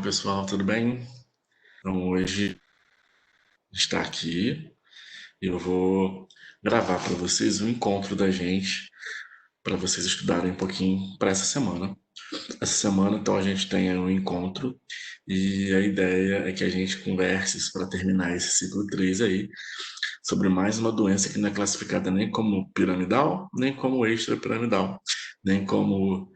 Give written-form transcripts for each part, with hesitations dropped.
pessoal, tudo bem? Então, hoje está aqui e eu vou gravar para vocês um encontro da gente para vocês estudarem um pouquinho para essa semana. Essa semana, então, a gente tem um encontro e a ideia é que a gente converse para terminar esse ciclo 3 aí sobre mais uma doença que não é classificada nem como piramidal, nem como extrapiramidal, nem como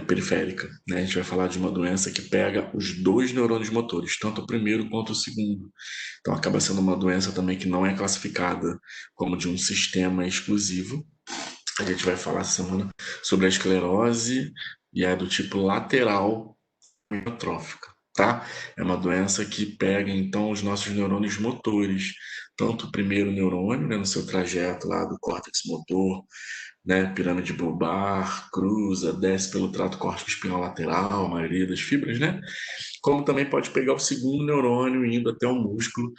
periférica, né? A gente vai falar de uma doença que pega os dois neurônios motores, tanto o primeiro quanto o segundo. Então acaba sendo uma doença também que não é classificada como de um sistema exclusivo. A gente vai falar essa semana sobre a esclerose e é do tipo lateral amiotrófica, tá? É uma doença que pega então os nossos neurônios motores, tanto o primeiro neurônio, né, no seu trajeto lá do córtex motor, né, pirâmide bulbar, cruza, desce pelo trato córtico espinhal lateral, a maioria das fibras, né? Como também pode pegar o segundo neurônio indo até o músculo,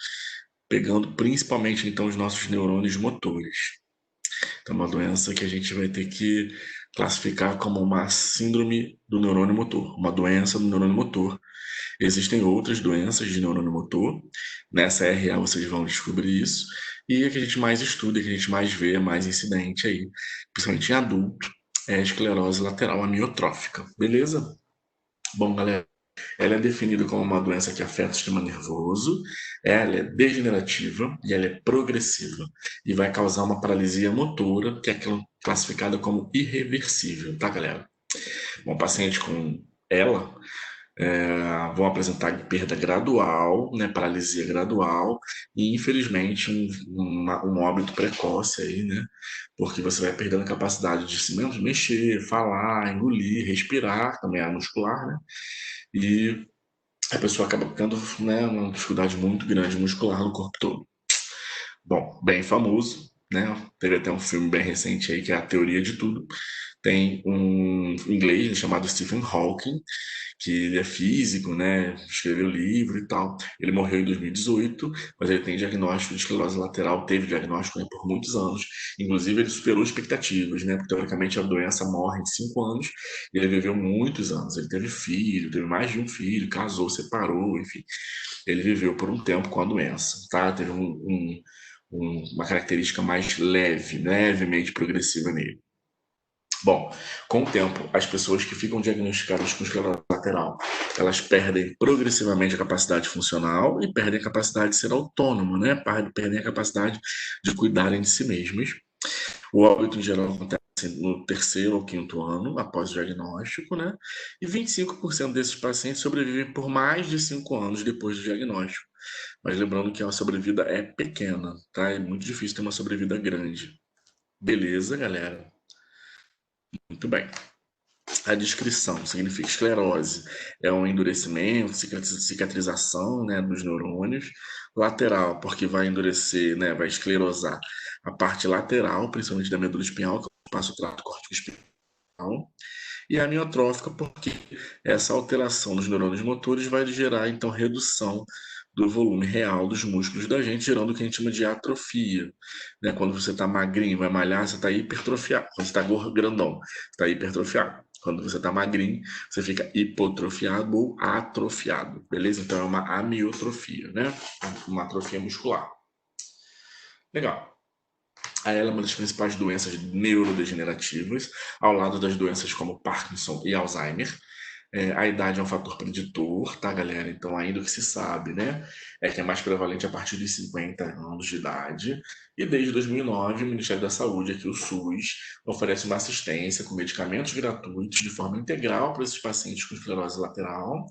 pegando principalmente então os nossos neurônios motores. Então, é uma doença que a gente vai ter que classificar como uma síndrome do neurônio motor, uma doença do neurônio motor. Existem outras doenças de neurônio motor, nessa RA vocês vão descobrir isso, e a que a gente mais estuda, a que a gente mais vê, mais incidente aí, principalmente em adulto, é a esclerose lateral amiotrófica, beleza? Bom, galera, ela é definida como uma doença que afeta o sistema nervoso, ela é degenerativa e ela é progressiva e vai causar uma paralisia motora, que é classificada como irreversível, tá, galera? Um paciente com ela vão apresentar perda gradual, né, paralisia gradual e, infelizmente, um óbito precoce aí, né, porque você vai perdendo a capacidade de se mexer, falar, engolir, respirar, também é muscular, né, e a pessoa acaba tendo, né, uma dificuldade muito grande muscular no corpo todo. Bom, bem famoso, né? Teve até um filme bem recente aí que é A Teoria de Tudo. Tem um inglês chamado Stephen Hawking, que ele é físico, né? Escreveu livro e tal. Ele morreu em 2018, mas ele tem diagnóstico de esclerose lateral, teve diagnóstico, né, por muitos anos. Inclusive, ele superou expectativas, né? Porque, teoricamente, a doença morre em 5 anos e ele viveu muitos anos. Ele teve filho, teve mais de um filho, casou, separou, enfim. Ele viveu por um tempo com a doença, tá? Teve uma característica mais leve, levemente progressiva nele. Bom, com o tempo, as pessoas que ficam diagnosticadas com esclerose lateral, elas perdem progressivamente a capacidade funcional e perdem a capacidade de ser autônoma, né? Perdem a capacidade de cuidarem de si mesmas. O óbito, em geral, acontece no terceiro ou quinto ano, após o diagnóstico, né? E 25% desses pacientes sobrevivem por mais de 5 anos depois do diagnóstico. Mas lembrando que a sobrevida é pequena, tá? É muito difícil ter uma sobrevida grande. Beleza, galera? Muito bem. A descrição significa esclerose, é um endurecimento, cicatrização, né, dos neurônios. Lateral, porque vai endurecer, né, vai esclerosar a parte lateral, principalmente da medula espinhal, que passa o trato córtico espinhal. E a amiotrófica, porque essa alteração dos neurônios motores vai gerar, então, redução do volume real dos músculos da gente, gerando o que a gente chama de atrofia. Né? Quando você está magrinho, vai malhar, você está hipertrofiado. Quando você está grandão, você está hipertrofiado. Quando você está magrinho, você fica hipotrofiado ou atrofiado, beleza? Então é uma amiotrofia, né? Uma atrofia muscular. Legal. Ela é uma das principais doenças neurodegenerativas, ao lado das doenças como Parkinson e Alzheimer. A idade é um fator preditor, tá, galera? Então, ainda o que se sabe, né, é que é mais prevalente a partir de 50 anos de idade. E desde 2009, o Ministério da Saúde, aqui o SUS, oferece uma assistência com medicamentos gratuitos de forma integral para esses pacientes com esclerose lateral,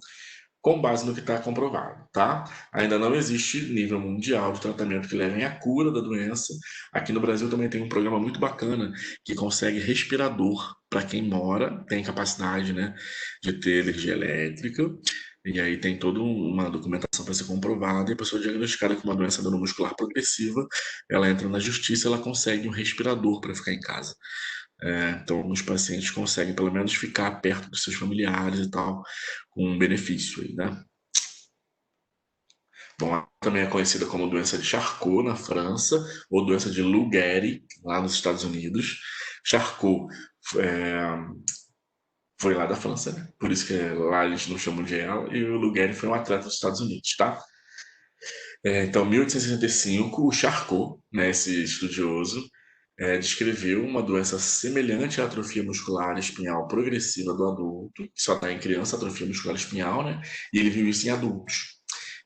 com base no que está comprovado, tá? Ainda não existe nível mundial de tratamento que levem à cura da doença. Aqui no Brasil também tem um programa muito bacana que consegue respirador para quem mora, tem capacidade, né, de ter energia elétrica. E aí tem toda uma documentação para ser comprovada, e a pessoa diagnosticada com uma doença neuromuscular progressiva, ela entra na justiça, ela consegue um respirador para ficar em casa. Então, alguns pacientes conseguem pelo menos ficar perto dos seus familiares e tal, com um benefício aí, né? Bom, ela também é conhecida como doença de Charcot na França, ou doença de Lou Gehrig lá nos Estados Unidos. Charcot é, Foi lá da França, né? Por isso que lá eles não chamam de ela. E o Lugeri foi um atleta dos Estados Unidos, tá? Então, em 1865, o Charcot, né, esse estudioso, descreveu uma doença semelhante à atrofia muscular espinhal progressiva do adulto, que só está em criança, atrofia muscular espinhal, né? E ele viu isso em adultos.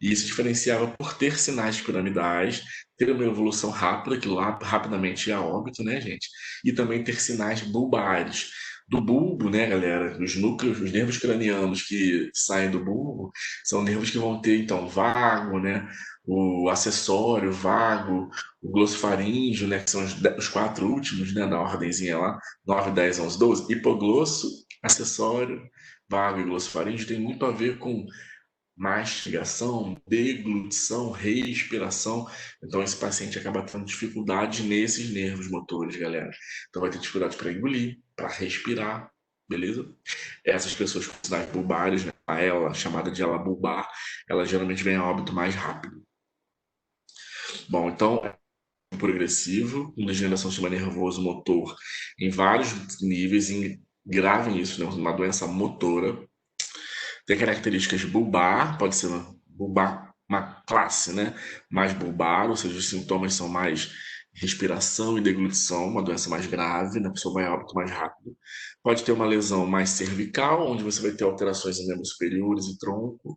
E isso diferenciava por ter sinais piramidais, ter uma evolução rápida, que lá rapidamente ia a óbito, né, gente? E também ter sinais bulbares. Do bulbo, né, galera? Os núcleos, os nervos cranianos que saem do bulbo são nervos que vão ter, então, vago, né? O acessório, vago, o glossofaríngeo, né, que são os quatro últimos, né, na ordemzinha lá, 9, 10, 11, 12, hipoglosso, acessório, vago e glossofaríngeo, tem muito a ver com mastigação, deglutição, respiração. Então, esse paciente acaba tendo dificuldade nesses nervos motores, galera. Então, vai ter dificuldade para engolir, para respirar, beleza? Essas pessoas com sinais bulbares, né, ela, chamada de ela bulbar, ela geralmente vem a óbito mais rápido. Bom, então, progressivo, uma degeneração do sistema nervoso motor em vários níveis, gravem isso, né? Uma doença motora. Tem características bulbar, pode ser uma bulbar, uma classe, né? Mais bulbar, ou seja, os sintomas são mais respiração e deglutição, uma doença mais grave, né? A pessoa vai a óbito mais rápido. Pode ter uma lesão mais cervical, onde você vai ter alterações em membros superiores e tronco,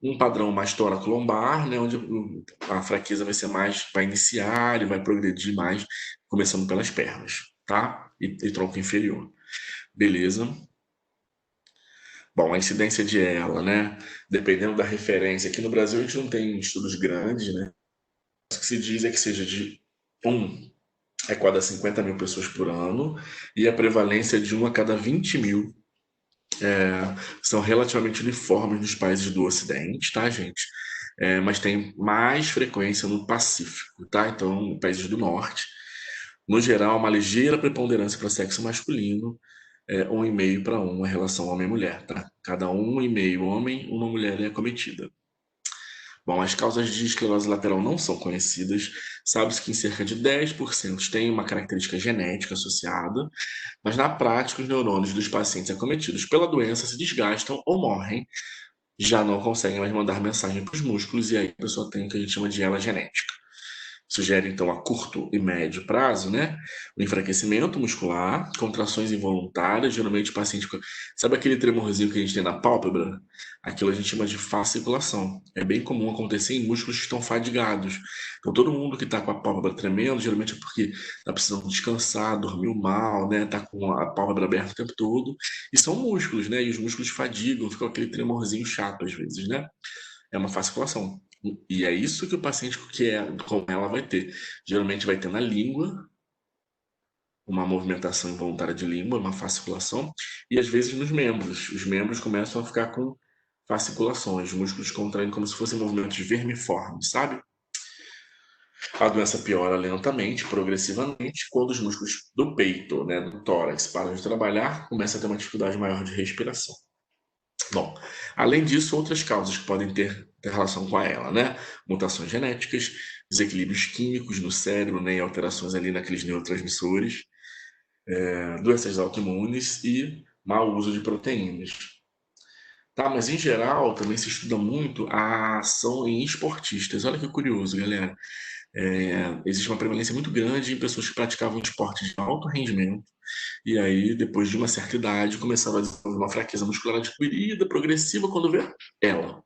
um padrão mais tóraco-lombar, né, onde a fraqueza vai ser mais, vai iniciar e vai progredir mais, começando pelas pernas, tá? E tronco inferior. Beleza? Bom, a incidência de ela, né? Dependendo da referência. Aqui no Brasil a gente não tem estudos grandes, né? O que se diz é que seja de 1 a cada 50 mil pessoas por ano e a prevalência de 1 a cada 20 mil são relativamente uniformes nos países do Ocidente, tá, gente? Mas tem mais frequência no Pacífico, tá? Então, países do Norte. No geral, uma ligeira preponderância para sexo masculino, 1,5 para 1 em relação homem e mulher, tá? Cada 1,5 homem, uma mulher é acometida. Bom, as causas de esclerose lateral não são conhecidas. Sabe-se que em cerca de 10% tem uma característica genética associada, mas na prática, os neurônios dos pacientes acometidos pela doença se desgastam ou morrem, já não conseguem mais mandar mensagem para os músculos, e aí a pessoa tem o que a gente chama de ela genética. Sugere, então, a curto e médio prazo, né? O enfraquecimento muscular, contrações involuntárias, geralmente o paciente. Sabe aquele tremorzinho que a gente tem na pálpebra? Aquilo a gente chama de fasciculação. É bem comum acontecer em músculos que estão fadigados. Então, todo mundo que está com a pálpebra tremendo, geralmente é porque está precisando descansar, dormiu mal, né? Está com a pálpebra aberta o tempo todo. E são músculos, né? E os músculos fadigam, fica aquele tremorzinho chato às vezes, né? É uma fasciculação. E é isso que o paciente que é com ela vai ter. Geralmente vai ter na língua, uma movimentação involuntária de língua, uma fasciculação, e às vezes nos membros. Os membros começam a ficar com fasciculações, músculos contraindo como se fossem movimentos vermiformes, sabe? A doença piora lentamente, progressivamente, quando os músculos do peito, né, do tórax, param de trabalhar, começa a ter uma dificuldade maior de respiração. Bom, além disso, outras causas que podem ter relação com ela, né? Mutações genéticas, desequilíbrios químicos no cérebro, né? E alterações ali naqueles neurotransmissores, doenças autoimunes e mau uso de proteínas. Tá, mas em geral também se estuda muito a ação em esportistas. Olha que curioso, galera. Existe uma prevalência muito grande em pessoas que praticavam esportes de alto rendimento e aí, depois de uma certa idade, começava a desenvolver uma fraqueza muscular adquirida, progressiva, quando vê ela,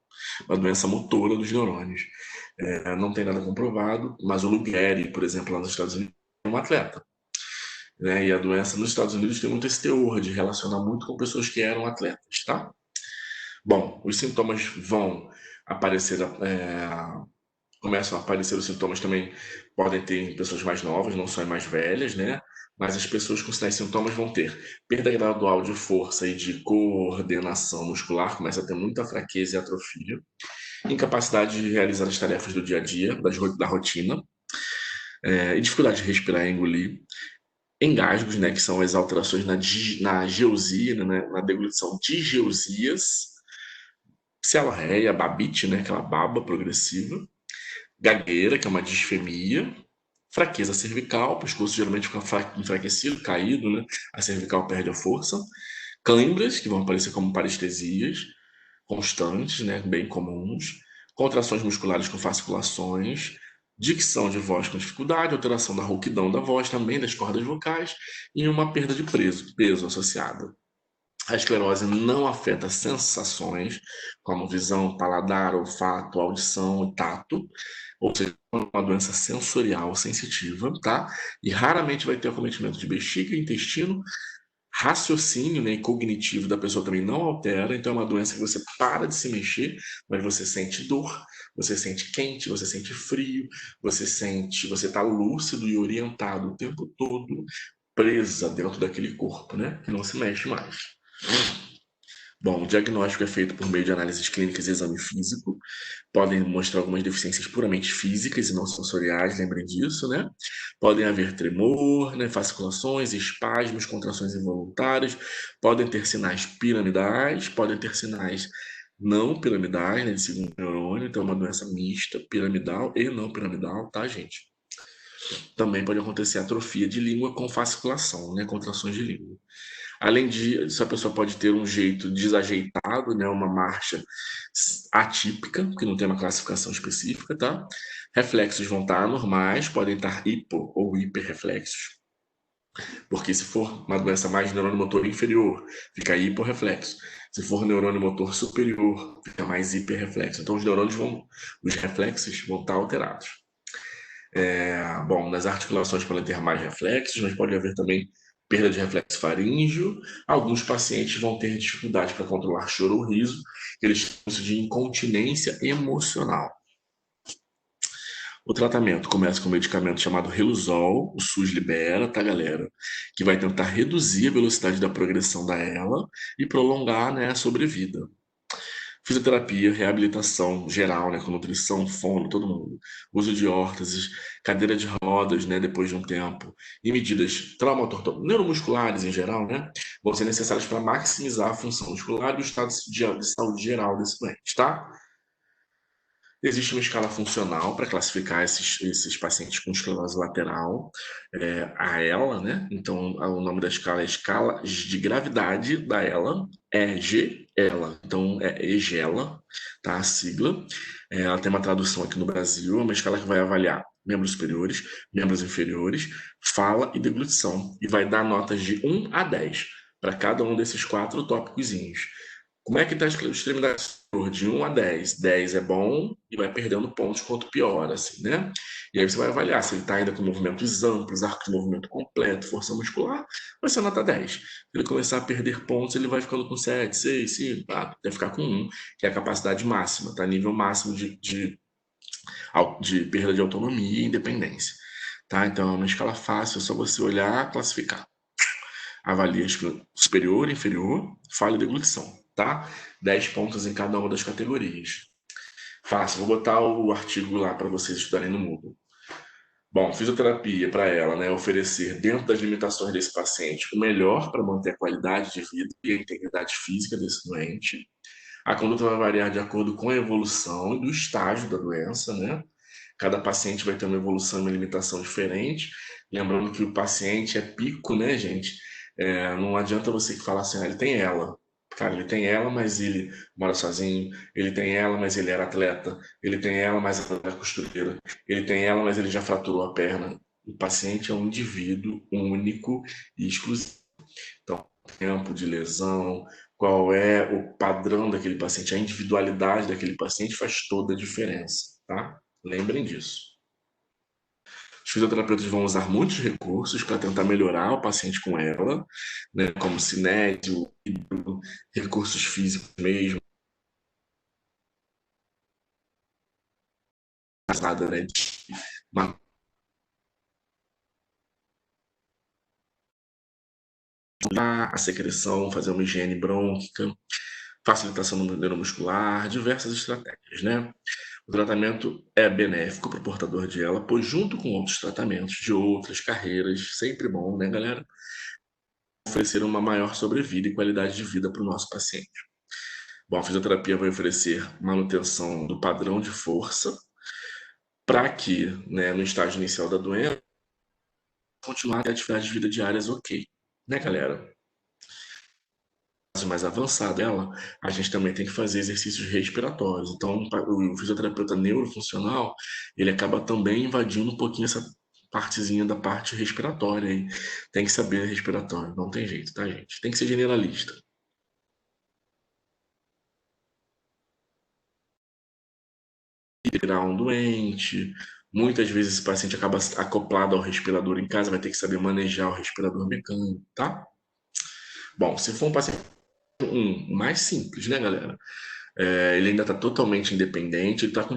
uma doença motora dos neurônios. Não tem nada comprovado, mas o Lou Gehrig, por exemplo, lá nos Estados Unidos, é um atleta. Né? E a doença nos Estados Unidos tem muito esse teor de relacionar muito com pessoas que eram atletas, tá? Bom, os sintomas vão aparecer, começam a aparecer os sintomas também, podem ter em pessoas mais novas, não só em mais velhas, né? Mas as pessoas com sinais e sintomas vão ter perda gradual de força e de coordenação muscular, começa a ter muita fraqueza e atrofia, incapacidade de realizar as tarefas do dia a dia, da rotina, e dificuldade de respirar e engolir, engasgos, né, que são as alterações na geusia, né, na deglutição de geusias, cealorreia, babite, né, aquela baba progressiva, gagueira, que é uma disfemia, fraqueza cervical, o pescoço geralmente fica enfraquecido, caído, né? A cervical perde a força. Câimbras, que vão aparecer como parestesias constantes, né, bem comuns, contrações musculares com fasciculações, dicção de voz com dificuldade, alteração da rouquidão da voz, também das cordas vocais, e uma perda de peso associada. A esclerose não afeta sensações, como visão, paladar, olfato, audição e tato, ou seja, é uma doença sensorial sensitiva, tá? E raramente vai ter acometimento de bexiga, intestino, raciocínio, né, e cognitivo da pessoa também não altera, então é uma doença que você para de se mexer, mas você sente dor, você sente quente, você sente frio, você está lúcido e orientado o tempo todo, presa dentro daquele corpo, né, que não se mexe mais. Bom, o diagnóstico é feito por meio de análises clínicas e exame físico. Podem mostrar algumas deficiências puramente físicas e não sensoriais, lembrem disso, né? Podem haver tremor, né, fasciculações, espasmos, contrações involuntárias. Podem ter sinais piramidais, podem ter sinais não piramidais, né, de segundo neurônio. Então, é uma doença mista, piramidal e não piramidal, tá, gente? Também pode acontecer atrofia de língua com fasciculação, né, contrações de língua. Além disso, a pessoa pode ter um jeito desajeitado, né, uma marcha atípica, que não tem uma classificação específica, tá? Reflexos vão estar anormais, podem estar hipo ou hiperreflexos, porque se for uma doença mais neurônio motor inferior, fica hiporreflexo. Se for neurônio motor superior, fica mais hiperreflexo. Então os reflexos vão estar alterados. Bom, nas articulações podem ter mais reflexos, mas pode haver também perda de reflexo faríngeo. Alguns pacientes vão ter dificuldade para controlar choro ou riso, eles chamam isso de incontinência emocional. O tratamento começa com um medicamento chamado Reluzol, o SUS libera, tá, galera? Que vai tentar reduzir a velocidade da progressão da ELA e prolongar, né, a sobrevida. Fisioterapia, reabilitação geral, né, com nutrição, fono, todo mundo. Uso de órteses, cadeira de rodas, né, depois de um tempo. E medidas neuromusculares em geral, né, vão ser necessárias para maximizar a função muscular e o estado de saúde geral desse doente, tá? Existe uma escala funcional para classificar esses pacientes com esclerose lateral, a ELA, né? Então, o nome da escala é Escala de Gravidade da ELA, EG-ELA. Então, é EGELA, tá? A sigla. Ela tem uma tradução aqui no Brasil, é uma escala que vai avaliar membros superiores, membros inferiores, fala e deglutição, e vai dar notas de 1 a 10 para cada um desses 4 tópicozinhos. Como é que está a extremidade superior? De 1 a 10. 10 é bom e vai perdendo pontos quanto pior, assim, né? E aí você vai avaliar se ele está ainda com movimentos amplos, arco de movimento completo, força muscular, vai ser nota 10. Se ele começar a perder pontos, ele vai ficando com 7, 6, 5, até ficar com 1, que é a capacidade máxima, tá? Nível máximo de perda de autonomia e independência. Tá? Então é uma escala fácil, é só você olhar, classificar. Avalia superior, inferior, falha e deglutição, tá? 10 pontos em cada uma das categorias. Fácil, vou botar o artigo lá para vocês estudarem no Moodle. Bom, fisioterapia para ela, né, oferecer dentro das limitações desse paciente o melhor para manter a qualidade de vida e a integridade física desse doente. A conduta vai variar de acordo com a evolução e do estágio da doença, né? Cada paciente vai ter uma evolução e uma limitação diferente. Lembrando que o paciente é pico, né, gente? Não adianta você que falar assim, ele tem ela. Cara, ele tem ela, mas ele mora sozinho. Ele tem ela, mas ele era atleta. Ele tem ela, mas ela é costureira. Ele tem ela, mas ele já fraturou a perna. O paciente é um indivíduo único e exclusivo. Então, tempo de lesão, qual é o padrão daquele paciente, a individualidade daquele paciente faz toda a diferença, tá? Lembrem disso. Os fisioterapeutas vão usar muitos recursos para tentar melhorar o paciente com ela, né, como cinésio, recursos físicos mesmo, nada, né, de manipular a secreção, fazer uma higiene brônquica, facilitação do neuromuscular, diversas estratégias, né? O tratamento é benéfico para o portador de ela, pois junto com outros tratamentos de outras carreiras, sempre bom, né, galera? Oferecer uma maior sobrevida e qualidade de vida para o nosso paciente. Bom, a fisioterapia vai oferecer manutenção do padrão de força para que, né, no estágio inicial da doença, continuar a ter atividades de vida diárias ok, né, galera? casos mais avançados dela, a gente também tem que fazer exercícios respiratórios. Então, o fisioterapeuta neurofuncional, ele acaba também invadindo um pouquinho essa partezinha da parte respiratória aí. Tem que saber respiratório, não tem jeito, tá, gente? Tem que ser generalista. Virar um doente, muitas vezes esse paciente acaba acoplado ao respirador em casa, vai ter que saber manejar o respirador mecânico, tá? Bom, se for um paciente mais simples, né, galera? Ele ainda está totalmente independente, ele tá com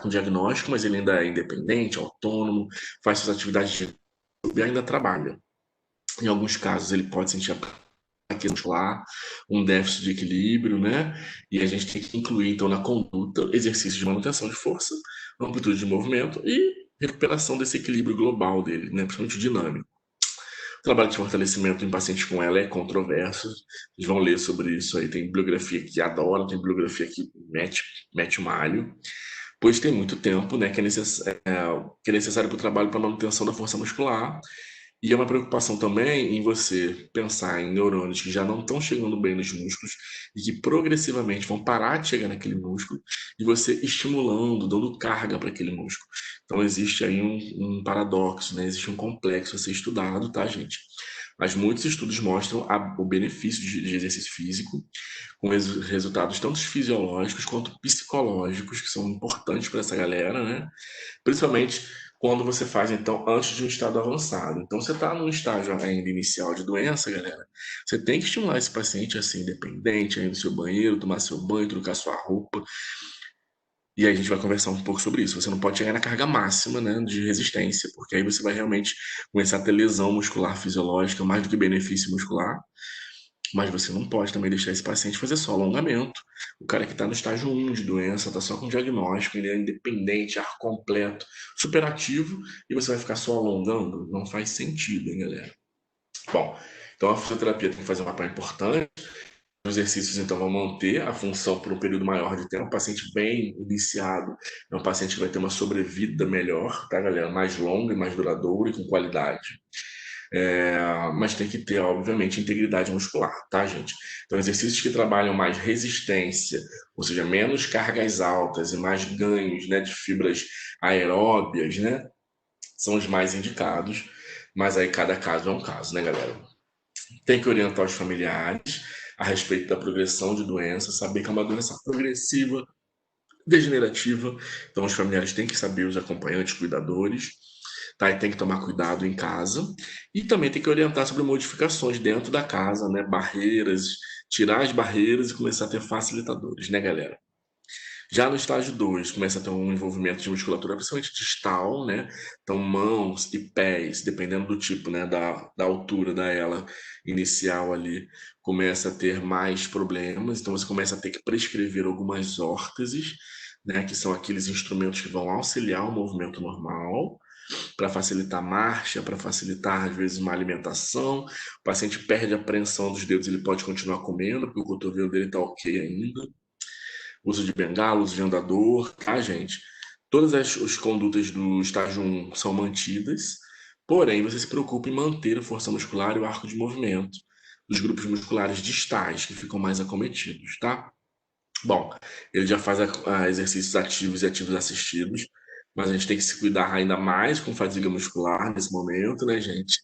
diagnóstico, mas ele ainda é independente, autônomo, faz suas atividades e ainda trabalha. Em alguns casos, ele pode sentir aqui muscular, um déficit de equilíbrio, né? E a gente tem que incluir, então, na conduta, exercícios de manutenção de força, amplitude de movimento e recuperação desse equilíbrio global dele, né? Principalmente dinâmico. O trabalho de fortalecimento em pacientes com ela é controverso. Vocês vão ler sobre isso aí. Tem bibliografia que adora, tem bibliografia que mete o malho, pois tem muito tempo, né, que é necessário para o trabalho para manutenção da força muscular. E é uma preocupação também em você pensar em neurônios que já não estão chegando bem nos músculos e que progressivamente vão parar de chegar naquele músculo e você estimulando, dando carga para aquele músculo. Então existe aí um paradoxo, né? Existe um complexo a ser estudado, tá, gente? Mas muitos estudos mostram o benefício de exercício físico, com resultados tanto fisiológicos quanto psicológicos, que são importantes para essa galera, né? Principalmente quando você faz, então, antes de um estado avançado. Então, você está num estágio ainda inicial de doença, galera. Você tem que estimular esse paciente a ser independente, a ir no seu banheiro, tomar seu banho, trocar sua roupa. E aí a gente vai conversar um pouco sobre isso. Você não pode chegar na carga máxima, né, de resistência, porque aí você vai realmente começar a ter lesão muscular fisiológica, mais do que benefício muscular. Mas você não pode também deixar esse paciente fazer só alongamento. O cara que está no estágio 1 de doença, está só com diagnóstico, ele é independente, ar completo, superativo, e você vai ficar só alongando? Não faz sentido, hein, galera? Bom, então a fisioterapia tem que fazer um papel importante. Os exercícios, então, vão manter a função por um período maior de tempo. O paciente bem iniciado é um paciente que vai ter uma sobrevida melhor, tá, galera? Mais longa e mais duradoura e com qualidade. Mas tem que ter, obviamente, integridade muscular, tá, gente? Então, exercícios que trabalham mais resistência, ou seja, menos cargas altas e mais ganhos, né, de fibras aeróbias, né, são os mais indicados, mas aí cada caso é um caso, né, galera? Tem que orientar os familiares a respeito da progressão de doença, saber que é uma doença progressiva, degenerativa, então os familiares têm que saber, os acompanhantes, cuidadores, tá? E tem que tomar cuidado em casa. E também tem que orientar sobre modificações dentro da casa, né? Barreiras, tirar as barreiras e começar a ter facilitadores, né, galera? Já no estágio 2 começa a ter um envolvimento de musculatura, principalmente distal, né? Então, mãos e pés, dependendo do tipo, né? Da altura da ela inicial ali, começa a ter mais problemas. Então, você começa a ter que prescrever algumas órteses, né? Que são aqueles instrumentos que vão auxiliar o movimento normal, para facilitar a marcha, para facilitar, às vezes, uma alimentação. O paciente perde a apreensão dos dedos, ele pode continuar comendo, porque o cotovelo dele está ok ainda. Uso de bengala, uso de andador, tá, gente? Todas as condutas do estágio 1 são mantidas, porém, você se preocupa em manter a força muscular e o arco de movimento dos grupos musculares distais, que ficam mais acometidos, tá? Bom, ele já faz exercícios ativos e ativos assistidos, mas a gente tem que se cuidar ainda mais com fadiga muscular nesse momento, né, gente?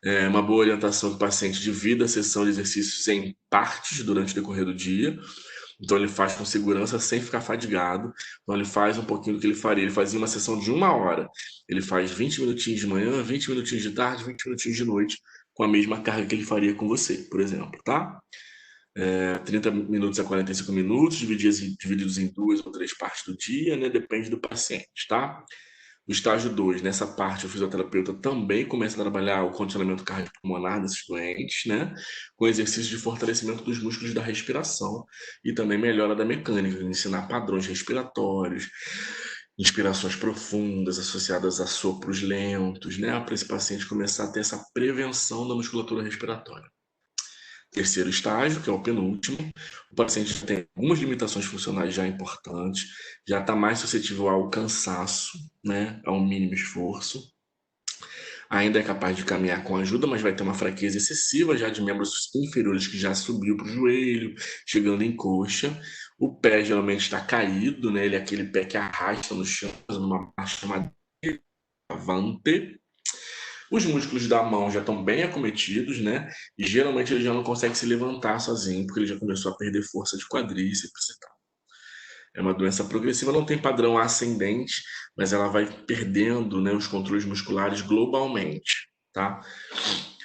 É uma boa orientação que o paciente divida a sessão de exercícios em partes durante o decorrer do dia. Então ele faz com segurança sem ficar fadigado. Então ele faz um pouquinho do que ele faria. Ele fazia uma sessão de 1 hora. Ele faz 20 minutinhos de manhã, 20 minutinhos de tarde, 20 minutinhos de noite, com a mesma carga que ele faria com você, por exemplo, tá? 30 minutos a 45 minutos, divididos em 2 ou 3 partes do dia, né? Depende do paciente, tá? No estágio 2, nessa parte, o fisioterapeuta também começa a trabalhar o condicionamento cardiopulmonar desses doentes, né? Com exercícios de fortalecimento dos músculos da respiração e também melhora da mecânica, ensinar padrões respiratórios, inspirações profundas associadas a sopros lentos, né? Para esse paciente começar a ter essa prevenção da musculatura respiratória. Terceiro estágio, que é o penúltimo, o paciente tem algumas limitações funcionais já importantes, já está mais suscetível ao cansaço, né, ao mínimo esforço. ainda é capaz de caminhar com ajuda, mas vai ter uma fraqueza excessiva já de membros inferiores que já subiu para o joelho, chegando em coxa. O pé geralmente está caído, né? Ele é aquele pé que arrasta no chão, fazendo uma marcha chamada avante. Os músculos da mão já estão bem acometidos, né? E geralmente ele já não consegue se levantar sozinho, porque ele já começou a perder força de quadríceps e tal. É uma doença progressiva, não tem padrão ascendente, mas ela vai perdendo, né, os controles musculares globalmente, tá?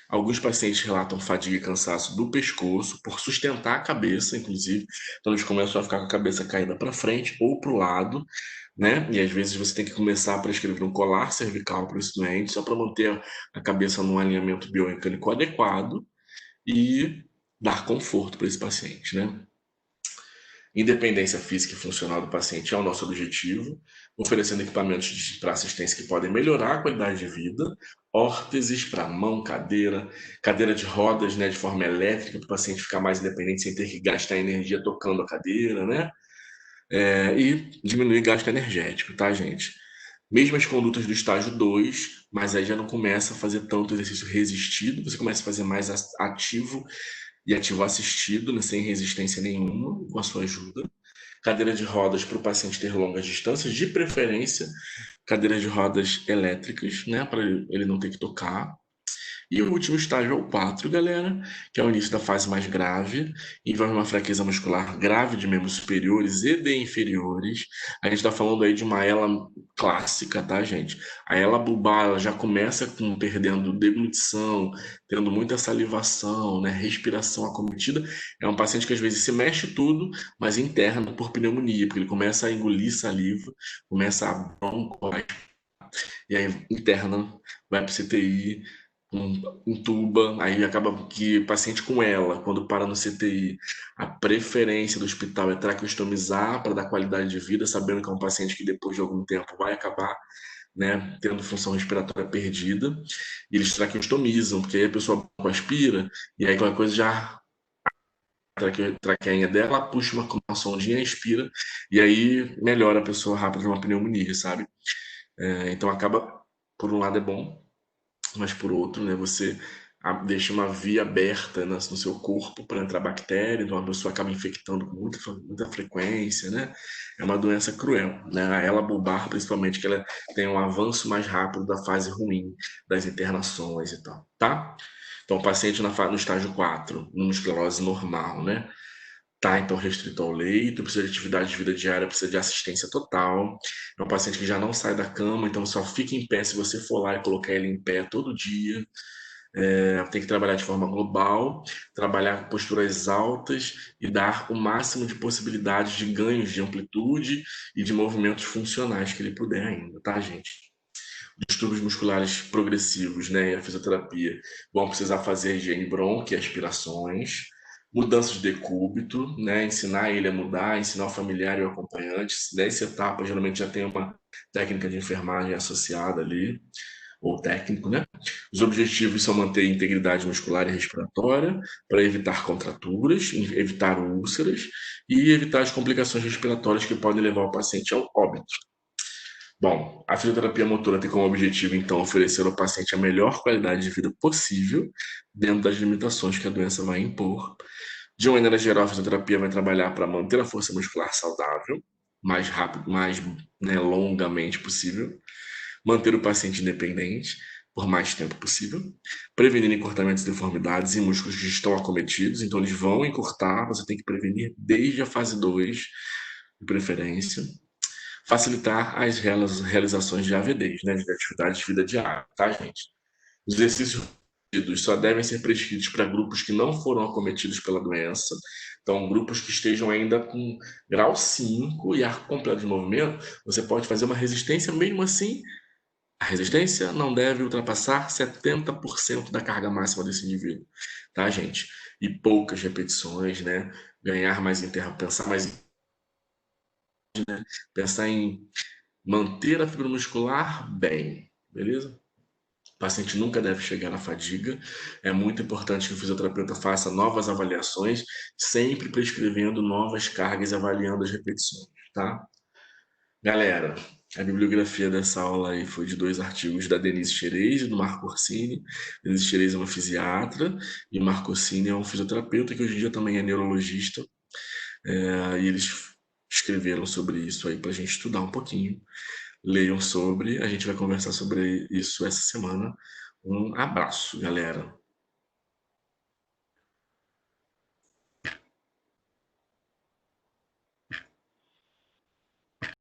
Alguns pacientes relatam fadiga e cansaço do pescoço por sustentar a cabeça, inclusive. Então eles começam a ficar com a cabeça caída para frente ou para o lado, né? E às vezes você tem que começar a prescrever um colar cervical para esse doente, só para manter a cabeça num alinhamento biomecânico adequado e dar conforto para esse paciente, né? Independência física e funcional do paciente é o nosso objetivo, oferecendo equipamentos para assistência que podem melhorar a qualidade de vida, órteses para mão, cadeira, cadeira de rodas, né, de forma elétrica, para o paciente ficar mais independente sem ter que gastar energia tocando a cadeira, né? E diminuir gasto energético, tá, gente? Mesmas condutas do estágio 2, mas aí já não começa a fazer tanto exercício resistido, você começa a fazer mais ativo e ativo assistido, né, sem resistência nenhuma, com a sua ajuda. Cadeira de rodas para o paciente ter longas distâncias, de preferência, cadeiras de rodas elétricas, né, para ele não ter que tocar. E o último estágio é o 4, galera, que é o início da fase mais grave, envolve uma fraqueza muscular grave de membros superiores e de inferiores. A gente está falando aí de uma ela clássica, tá, gente? A ela bulbar, ela já começa com perdendo deglutição, tendo muita salivação, né, respiração acometida. É um paciente que às vezes se mexe tudo, mas interna por pneumonia, porque ele começa a engolir saliva, começa a bronco, e aí interna, vai para CTI, entuba, aí acaba que paciente com ela, quando para no CTI, a preferência do hospital é traqueostomizar para dar qualidade de vida, sabendo que é um paciente que depois de algum tempo vai acabar, né, tendo função respiratória perdida, e eles traqueostomizam, porque aí a pessoa aspira, e aí qualquer coisa já traqueinha dela, puxa uma sondinha, expira, e aí melhora a pessoa rápido de uma pneumonia, sabe? Então acaba, por um lado é bom, mas por outro, né, você deixa uma via aberta no seu corpo para entrar bactéria, então a pessoa acaba infectando com muita frequência, né? É uma doença cruel, né? A ela bulbar, principalmente, que ela tem um avanço mais rápido da fase ruim das internações e tal, tá? Então, o paciente no estágio 4, numa esclerose normal, né? Tá, então restrito ao leito, precisa de atividade de vida diária, precisa de assistência total. É um paciente que já não sai da cama, então só fica em pé se você for lá e colocar ele em pé todo dia. Tem que trabalhar de forma global, trabalhar com posturas altas e dar o máximo de possibilidades de ganhos de amplitude e de movimentos funcionais que ele puder ainda, tá, gente? Distúrbios musculares progressivos, né, e a fisioterapia vão precisar fazer higiene bronca e aspirações, mudanças de decúbito, né, ensinar ele a mudar, ensinar o familiar e o acompanhante. Nessa etapa, geralmente já tem uma técnica de enfermagem associada ali, ou técnico, né? Os objetivos são manter a integridade muscular e respiratória, para evitar contraturas, evitar úlceras e evitar as complicações respiratórias que podem levar o paciente ao óbito. Bom, a fisioterapia motora tem como objetivo, então, oferecer ao paciente a melhor qualidade de vida possível, dentro das limitações que a doença vai impor. De uma maneira geral, a fisioterapia vai trabalhar para manter a força muscular saudável, mais rápido, mais, né, longamente possível, manter o paciente independente por mais tempo possível, prevenir encurtamentos de deformidades em músculos que estão acometidos, então eles vão encurtar, você tem que prevenir desde a fase 2, de preferência, facilitar as realizações de AVDs, né, de atividades de vida diária, tá, gente? Os exercícios só devem ser prescritos para grupos que não foram acometidos pela doença, então grupos que estejam ainda com grau 5 e arco completo de movimento, você pode fazer uma resistência mesmo assim. A resistência não deve ultrapassar 70% da carga máxima desse indivíduo, tá, gente? E poucas repetições, né? Ganhar mais intervalo, pensar em manter a fibra muscular bem, beleza? O paciente nunca deve chegar na fadiga. É muito importante que o fisioterapeuta faça novas avaliações, sempre prescrevendo novas cargas e avaliando as repetições, tá? Galera, A bibliografia dessa aula aí foi de dois artigos da Denise Xerez e do Marco Orsini. Denise Xerez é uma fisiatra e o Marco Orsini é um fisioterapeuta que hoje em dia também é neurologista. E eles escreveram sobre isso aí para a gente estudar um pouquinho. Leiam sobre, a gente vai conversar sobre isso essa semana. Um abraço, galera.